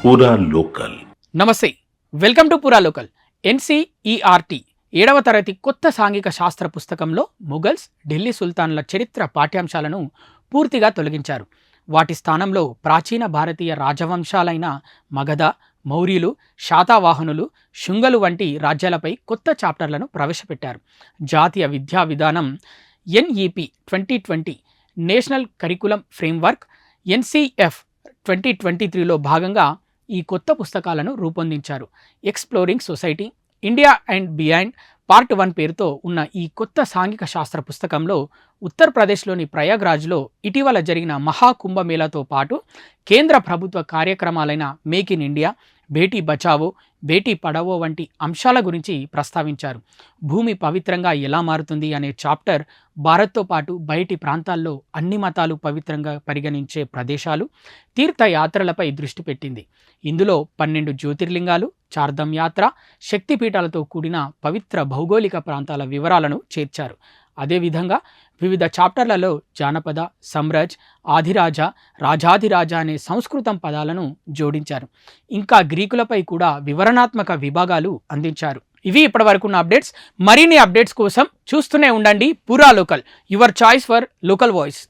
పూరా లోకల్. నమస్తే, welcome to పూరా లోకల్. ఎన్సీఈఆర్టీ 7వ తరగతి కొత్త సాంఘిక శాస్త్ర పుస్తకంలో ముఘల్స్, ఢిల్లీ సుల్తాన్ల చరిత్ర పాఠ్యాంశాలను పూర్తిగా తొలగించారు. వాటి స్థానంలో ప్రాచీన భారతీయ రాజవంశాలైన మగధ, మౌర్యులు, శాతవాహనులు, శుంగలు వంటి రాజ్యాలపై కొత్త చాప్టర్లను ప్రవేశపెట్టారు. జాతీయ విద్యా విధానం NEP 2020 national curriculum framework NCF 2023లో భాగంగా ఈ కొత్త పుస్తకాలను రూపొందించారు. Exploring society, India and beyond part 1 పేరుతో ఉన్న ఈ కొత్త సాంఘిక శాస్త్ర పుస్తకంలో ఉత్తరప్రదేశ్లోని ప్రయాగ్రాజ్లో ఇటీవల జరిగిన మహాకుంభమేళాతో పాటు కేంద్ర ప్రభుత్వ కార్యక్రమాలైన make in India, Beti Bachao, Beti Padhao వంటి అంశాల గురించి ప్రస్తావించారు. భూమి పవిత్రంగా ఎలా మారుతుంది అనే చాప్టర్ భారత్తో పాటు బయటి ప్రాంతాల్లో అన్ని మతాలు పవిత్రంగా పరిగణించే ప్రదేశాలు, తీర్థయాత్రలపై దృష్టి పెట్టింది. ఇందులో 12 జ్యోతిర్లింగాలు, చార్ధమ్ యాత్ర, శక్తిపీఠాలతో కూడిన పవిత్ర భౌగోళిక ప్రాంతాల వివరాలను చేర్చారు. అదేవిధంగా వివిధ చాప్టర్లలో జానపద, సమ్రాజ్, ఆధిరాజ, రాజాధిరాజ అనే సంస్కృతం పదాలను జోడించారు. ఇంకా గ్రీకులపై కూడా వివరణాత్మక విభాగాలు అందించారు. ఇవి ఇప్పటివరకు ఉన్న అప్డేట్స్. మరిన్ని అప్డేట్స్ కోసం చూస్తూనే ఉండండి పూరా local, your choice for local voice.